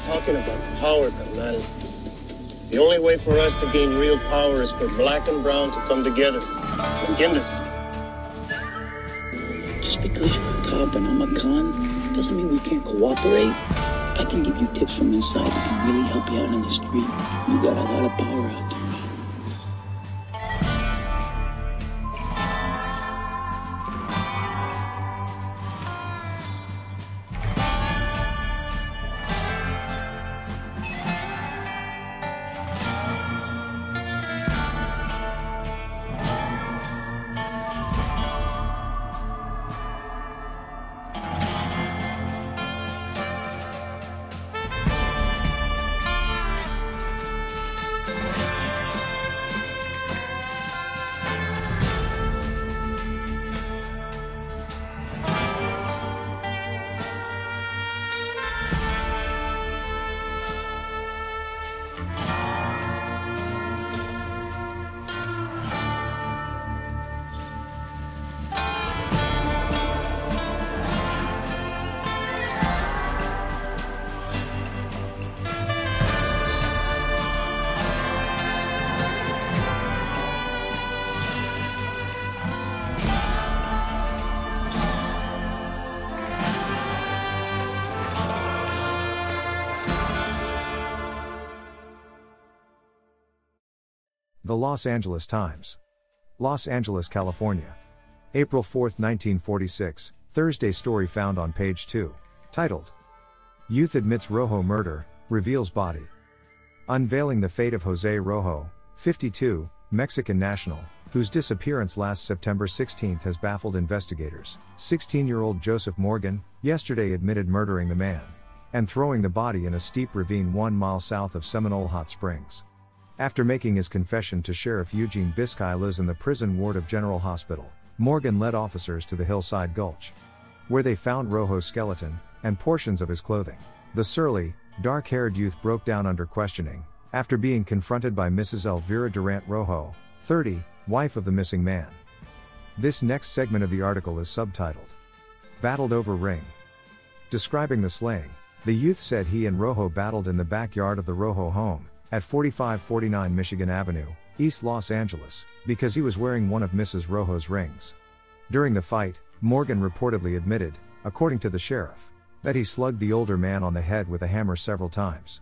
talking about power, carnal. The only way for us to gain real power is for black and brown to come together. ¿Entiendes? Just because you're a cop and I'm a con doesn't mean we can't cooperate. I can give you tips from inside that can really help you out on the street. You got a lot of power out there, man. The Los Angeles Times. Los Angeles, California. April 4, 1946, Thursday story found on page 2. Titled, Youth Admits Rojo Murder, Reveals Body. Unveiling the fate of Jose Rojo, 52, Mexican national, whose disappearance last September 16 has baffled investigators. 16-year-old Joseph Morgan, yesterday admitted murdering the man and throwing the body in a steep ravine 1 mile south of Seminole Hot Springs. After making his confession to Sheriff Eugene Vizcailas in the prison ward of General Hospital, Morgan led officers to the Hillside Gulch, where they found Rojo's skeleton and portions of his clothing. The surly, dark-haired youth broke down under questioning after being confronted by Mrs. Elvira Durant Rojo, 30, wife of the missing man. This next segment of the article is subtitled, Battled Over Ring. Describing the slaying, the youth said he and Rojo battled in the backyard of the Rojo home at 4549 Michigan Avenue, East Los Angeles, because he was wearing one of Mrs. Rojo's rings. During the fight, Morgan reportedly admitted, according to the sheriff, that he slugged the older man on the head with a hammer several times.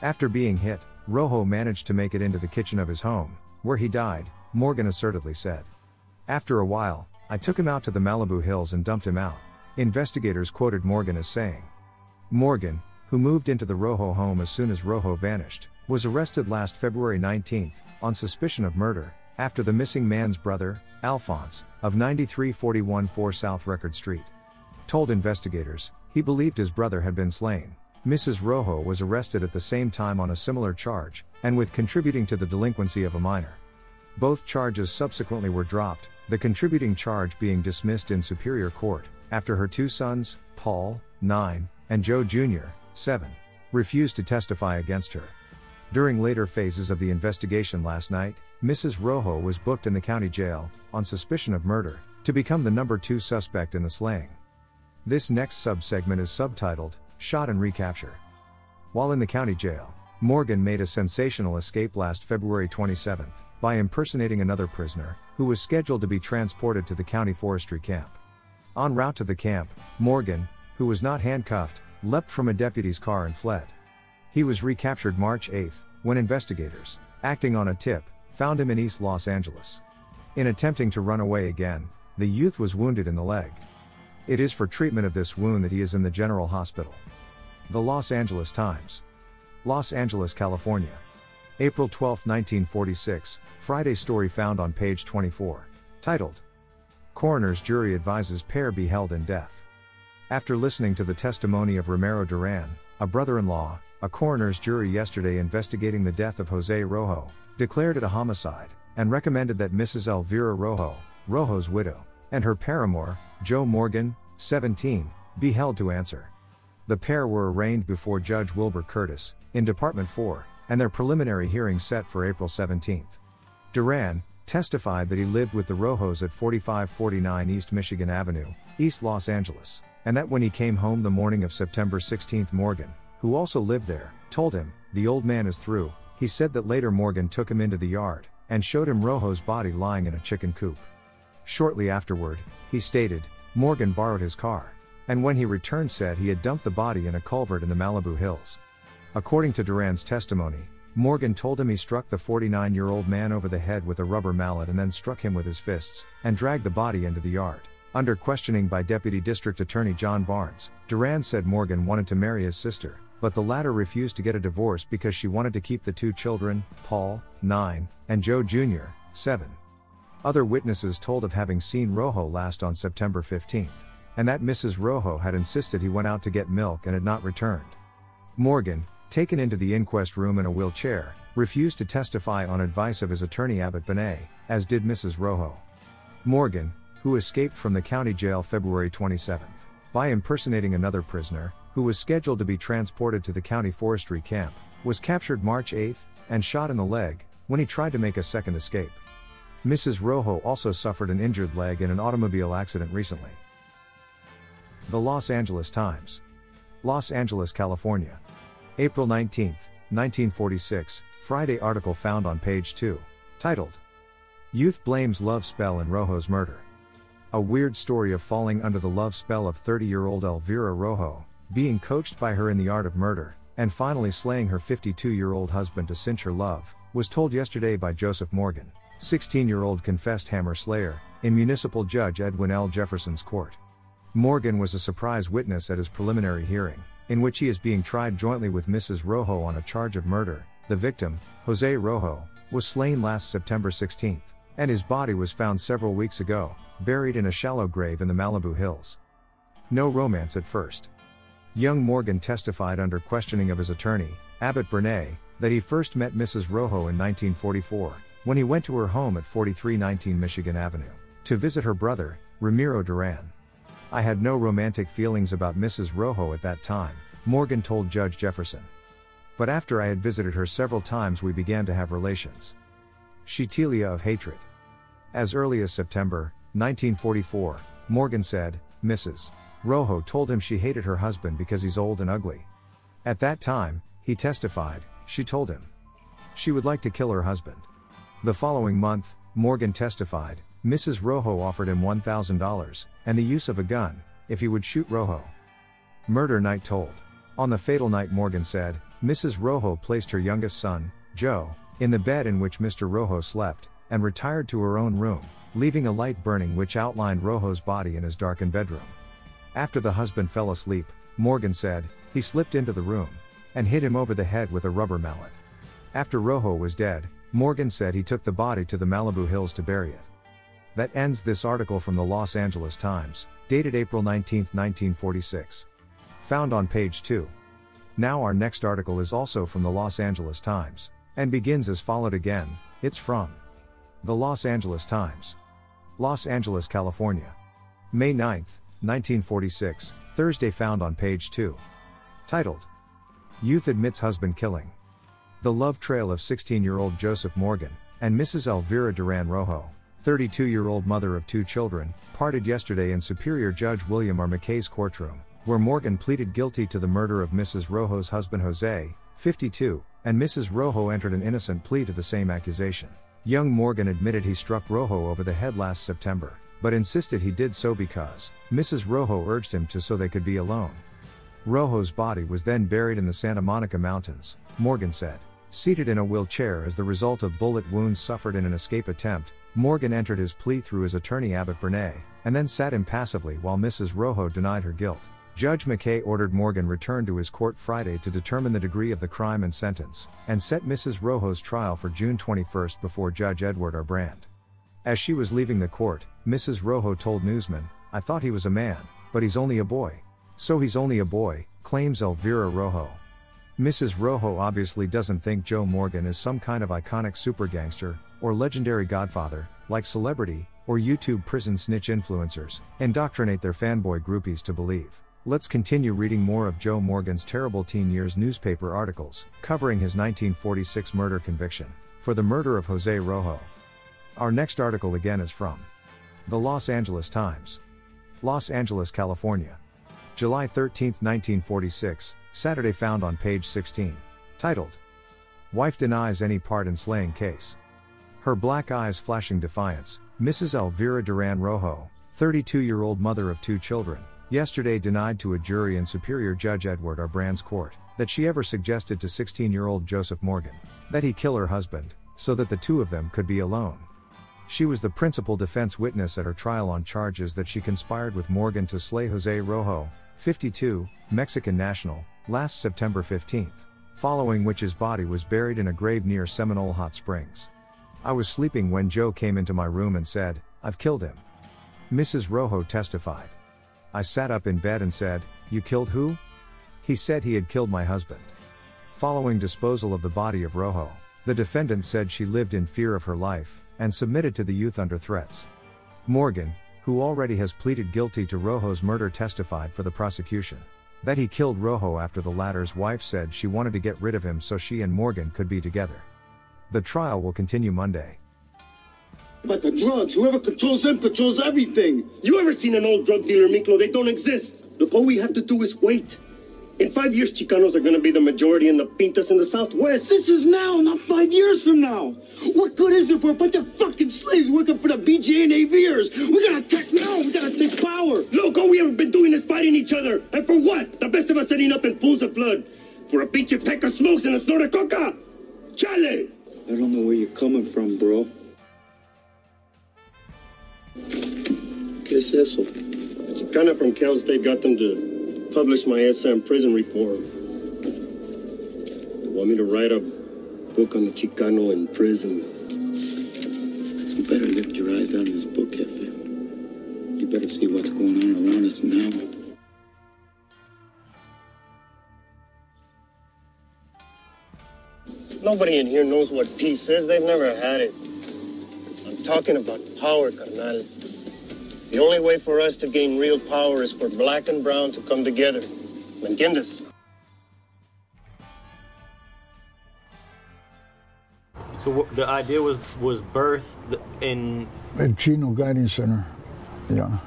After being hit, Rojo managed to make it into the kitchen of his home, where he died, Morgan assertively said. After a while, I took him out to the Malibu Hills and dumped him out, investigators quoted Morgan as saying. Morgan, who moved into the Rojo home as soon as Rojo vanished, was arrested last February 19 on suspicion of murder after the missing man's brother, Alphonse, of 9341 4 South Record Street, told investigators he believed his brother had been slain. Mrs. Rojo was arrested at the same time on a similar charge, and with contributing to the delinquency of a minor. Both charges subsequently were dropped, the contributing charge being dismissed in Superior Court, after her 2 sons, Paul, 9, and Joe Jr., 7, refused to testify against her. During later phases of the investigation last night, Mrs. Rojo was booked in the county jail, on suspicion of murder, to become the number 2 suspect in the slaying. This next subsegment is subtitled, Shot and Recapture. While in the county jail, Morgan made a sensational escape last February 27, by impersonating another prisoner, who was scheduled to be transported to the county forestry camp. En route to the camp, Morgan, who was not handcuffed, leapt from a deputy's car and fled. He was recaptured March 8, when investigators, acting on a tip, found him in East Los Angeles. In attempting to run away again, the youth was wounded in the leg. It is for treatment of this wound that he is in the General Hospital. The Los Angeles Times. Los Angeles, California. April 12, 1946, Friday story found on page 24. Titled, Coroner's Jury Advises Pair Be Held in Death. After listening to the testimony of Romero Duran, a brother-in-law, a coroner's jury yesterday investigating the death of Jose Rojo, declared it a homicide, and recommended that Mrs. Elvira Rojo, Rojo's widow, and her paramour, Joe Morgan, 17, be held to answer. The pair were arraigned before Judge Wilbur Curtis, in Department 4, and their preliminary hearing set for April 17. Duran testified that he lived with the Rojos at 4549 East Michigan Avenue, East Los Angeles, and that when he came home the morning of September 16, Morgan, who also lived there, told him, "The old man is through." He said that later Morgan took him into the yard and showed him Rojo's body lying in a chicken coop. Shortly afterward, he stated, Morgan borrowed his car, and when he returned said he had dumped the body in a culvert in the Malibu Hills. According to Duran's testimony, Morgan told him he struck the 49-year-old man over the head with a rubber mallet and then struck him with his fists, and dragged the body into the yard. Under questioning by Deputy District Attorney John Barnes, Duran said Morgan wanted to marry his sister, but the latter refused to get a divorce because she wanted to keep the two children, Paul, 9, and Joe Jr., 7. Other witnesses told of having seen Rojo last on September 15, and that Mrs. Rojo had insisted he went out to get milk and had not returned. Morgan, taken into the inquest room in a wheelchair, refused to testify on advice of his attorney Abbott Benet, as did Mrs. Rojo. Morgan, who escaped from the county jail February 27, by impersonating another prisoner, who was scheduled to be transported to the county forestry camp, was captured March 8 and shot in the leg when he tried to make a second escape. Mrs. Rojo also suffered an injured leg in an automobile accident recently. The Los Angeles Times. Los Angeles, California. April 19, 1946, Friday article found on page 2, titled, Youth Blames Love Spell in Rojo's Murder. A weird story of falling under the love spell of 30-year-old Elvira Rojo, being coached by her in the art of murder, and finally slaying her 52-year-old husband to cinch her love, was told yesterday by Joseph Morgan, 16-year-old confessed hammer slayer, in Municipal Judge Edwin L. Jefferson's court. Morgan was a surprise witness at his preliminary hearing, in which he is being tried jointly with Mrs. Rojo on a charge of murder. The victim, Jose Rojo, was slain last September 16, and his body was found several weeks ago, buried in a shallow grave in the Malibu Hills. No romance at first. Young Morgan testified under questioning of his attorney, Abbott Benet, that he first met Mrs. Rojo in 1944, when he went to her home at 4319 Michigan Avenue, to visit her brother, Ramiro Duran. I had no romantic feelings about Mrs. Rojo at that time, Morgan told Judge Jefferson. But after I had visited her several times we began to have relations. Shetilia of hatred. As early as September 1944, Morgan said, Mrs. Rojo told him she hated her husband because he's old and ugly. At that time, he testified, she told him she would like to kill her husband. The following month, Morgan testified, Mrs. Rojo offered him $1,000, and the use of a gun, if he would shoot Rojo. Murder night told. On the fatal night Morgan said, Mrs. Rojo placed her youngest son, Joe, in the bed in which Mr. Rojo slept, and retired to her own room, leaving a light burning which outlined Rojo's body in his darkened bedroom. After the husband fell asleep, Morgan said, he slipped into the room, and hit him over the head with a rubber mallet. After Rojo was dead, Morgan said he took the body to the Malibu Hills to bury it. That ends this article from the Los Angeles Times, dated April 19, 1946. Found on page 2. Now our next article is also from the Los Angeles Times, and begins as followed again, it's from the Los Angeles Times. Los Angeles, California. May 9, 1946, Thursday found on page 2. Titled, Youth Admits Husband Killing. The love trail of 16-year-old Joseph Morgan, and Mrs. Elvira Duran Rojo, 32-year-old mother of 2 children, parted yesterday in Superior Judge William R. McKay's courtroom, where Morgan pleaded guilty to the murder of Mrs. Rojo's husband Jose, 52, and Mrs. Rojo entered an innocent plea to the same accusation. Young Morgan admitted he struck Rojo over the head last September, but insisted he did so because Mrs. Rojo urged him to so they could be alone. Rojo's body was then buried in the Santa Monica Mountains, Morgan said. Seated in a wheelchair as the result of bullet wounds suffered in an escape attempt, Morgan entered his plea through his attorney Abbott Benet, and then sat impassively while Mrs. Rojo denied her guilt. Judge McKay ordered Morgan returned to his court Friday to determine the degree of the crime and sentence, and set Mrs. Rojo's trial for June 21 before Judge Edward R. Brand. As she was leaving the court, Mrs. Rojo told newsmen, I thought he was a man, but he's only a boy. So he's only a boy, claims Elvira Rojo. Mrs. Rojo obviously doesn't think Joe Morgan is some kind of iconic super gangster, or legendary godfather, like celebrity, or YouTube prison snitch influencers, indoctrinate their fanboy groupies to believe. Let's continue reading more of Joe Morgan's terrible teen years newspaper articles, covering his 1946 murder conviction, for the murder of Jose Rojo. Our next article again is from the Los Angeles Times. Los Angeles, California. July 13, 1946, Saturday found on page 16. Titled, Wife Denies Any Part in Slaying Case. Her black eyes flashing defiance, Mrs. Elvira Duran Rojo, 32-year-old mother of 2 children, yesterday denied to a jury in Superior Judge Edward R. Brand's court that she ever suggested to 16-year-old Joseph Morgan that he kill her husband so that the 2 of them could be alone. She was the principal defense witness at her trial on charges that she conspired with Morgan to slay Jose Rojo, 52, Mexican national, last September 15, following which his body was buried in a grave near Seminole Hot Springs. I was sleeping when Joe came into my room and said, "I've killed him." Mrs. Rojo testified. I sat up in bed and said, "You killed who?" He said he had killed my husband. Following disposal of the body of Rojo, the defendant said she lived in fear of her life and submitted to the youth under threats. Morgan, who already has pleaded guilty to Rojo's murder, testified for the prosecution that he killed Rojo after the latter's wife said she wanted to get rid of him so she and Morgan could be together. The trial will continue Monday. But the drugs, whoever controls them controls everything. You ever seen an old drug dealer, Miklo? They don't exist. Look, all we have to do is wait. In 5 years, Chicanos are going to be the majority in the Pintas in the Southwest. This is now, not 5 years from now. What good is it for a bunch of fucking slaves working for the BJ and AVers? We gotta attack now. We gotta take power. Look, all we ever been doing is fighting each other. And for what? The best of us ending up in pools of blood. For a pinche peck of smokes and a snort of coca. Chale! I don't know where you're coming from, bro. ¿Qué es eso? Chicana from Cal State got them to publish my essay on prison reform. They want me to write a book on the Chicano in prison. You better lift your eyes out of this book, Jefe. You better see what's going on around us now. Nobody in here knows what peace is. They've never had it. I'm talking about power, carnal. The only way for us to gain real power is for black and brown to come together. ¿Me entiendes? So the idea was birthed in Chino Guiding Center. Yeah.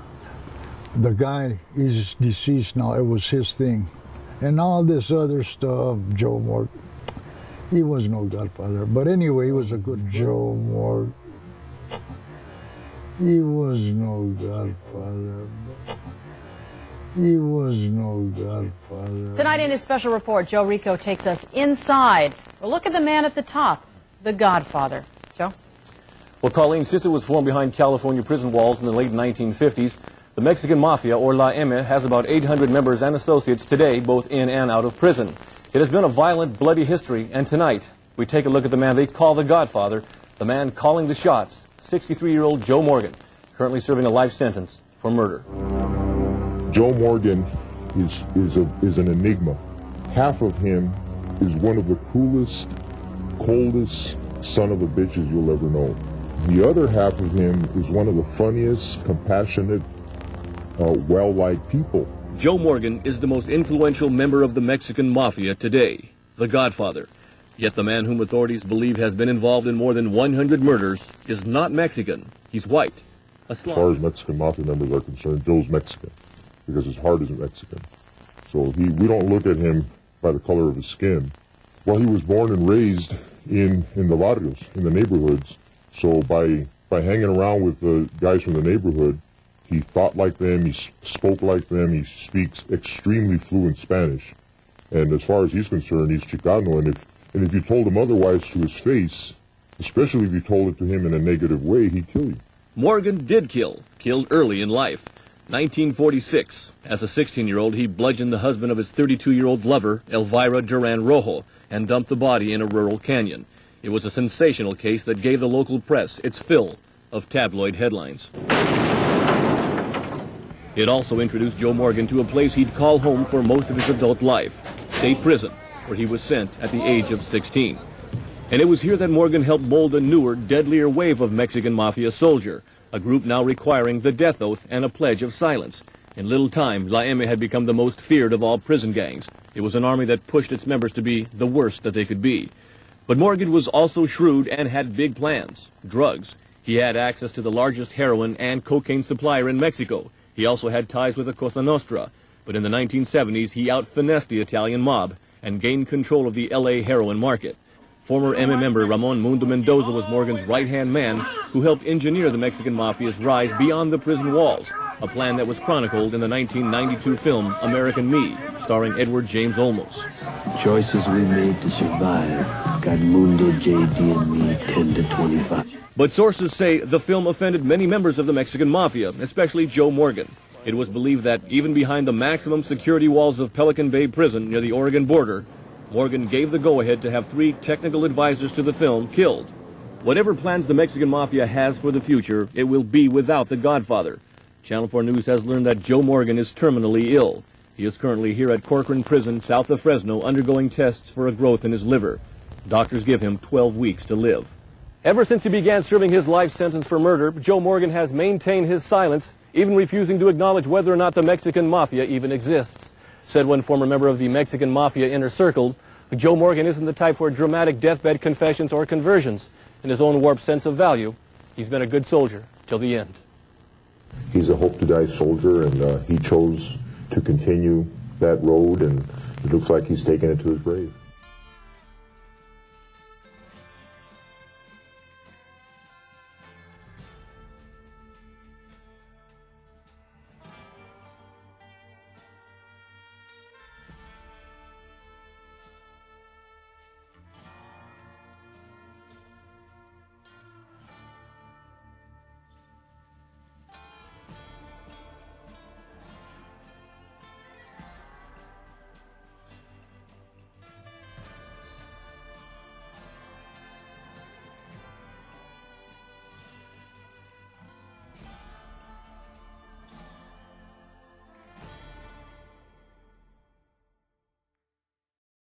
The guy is deceased now. It was his thing. And all this other stuff, Joe Morgan, he was no godfather. But anyway, he was a good Joe Morgan. He was no godfather. He was no godfather. Tonight in his special report, Joe Rico takes us inside. Well, look at the man at the top, the Godfather. Joe? Well, Colleen, since it was formed behind California prison walls in the late 1950s, the Mexican Mafia, or La M, has about 800 members and associates today, both in and out of prison. It has been a violent, bloody history, and tonight we take a look at the man they call the Godfather, the man calling the shots, 63-year-old Joe Morgan, currently serving a life sentence for murder. Joe Morgan is an enigma. Half of him is one of the coolest, coldest son of a bitches you'll ever know. The other half of him is one of the funniest, compassionate, well-liked people. Joe Morgan is the most influential member of the Mexican Mafia today, the Godfather. Yet the man whom authorities believe has been involved in more than 100 murders is not Mexican. He's white. As far as Mexican Mafia members are concerned, Joe's Mexican, because his heart isn't Mexican. So we don't look at him by the color of his skin. Well, he was born and raised in the barrios, in the neighborhoods. So by hanging around with the guys from the neighborhood, he thought like them, he spoke like them, he speaks extremely fluent Spanish. And as far as he's concerned, he's Chicano, and if you told him otherwise to his face, especially if you told it to him in a negative way, he'd kill you. Morgan did killed early in life. 1946, as a 16-year-old, he bludgeoned the husband of his 32-year-old lover, Elvira Duran Rojo, and dumped the body in a rural canyon. It was a sensational case that gave the local press its fill of tabloid headlines. It also introduced Joe Morgan to a place he'd call home for most of his adult life, state prison, where he was sent at the age of 16. And it was here that Morgan helped mold a newer, deadlier wave of Mexican Mafia soldier, a group now requiring the death oath and a pledge of silence. In little time, La M had become the most feared of all prison gangs. It was an army that pushed its members to be the worst that they could be. But Morgan was also shrewd and had big plans. Drugs. He had access to the largest heroin and cocaine supplier in Mexico. He also had ties with the Cosa Nostra. But in the 1970s, he out-finessed the Italian mob and gained control of the L.A. heroin market. Former M member Ramon Mundo Mendoza was Morgan's right-hand man who helped engineer the Mexican Mafia's rise beyond the prison walls, a plan that was chronicled in the 1992 film American Me, starring Edward James Olmos. Choices we made to survive got Mundo, JD, and me 10 to 25. But sources say the film offended many members of the Mexican Mafia, especially Joe Morgan. It was believed that even behind the maximum security walls of Pelican Bay Prison near the Oregon border, Morgan gave the go-ahead to have 3 technical advisors to the film killed. Whatever plans the Mexican Mafia has for the future, it will be without the Godfather. Channel 4 News has learned that Joe Morgan is terminally ill. He is currently here at Corcoran Prison, south of Fresno, undergoing tests for a growth in his liver. Doctors give him 12 weeks to live. Ever since he began serving his life sentence for murder, Joe Morgan has maintained his silence, even refusing to acknowledge whether or not the Mexican Mafia even exists. Said one former member of the Mexican Mafia inner circle, Joe Morgan isn't the type for dramatic deathbed confessions or conversions. In his own warped sense of value, he's been a good soldier till the end. He's a hope-to-die soldier, and he chose to continue that road, and it looks like he's taken it to his grave.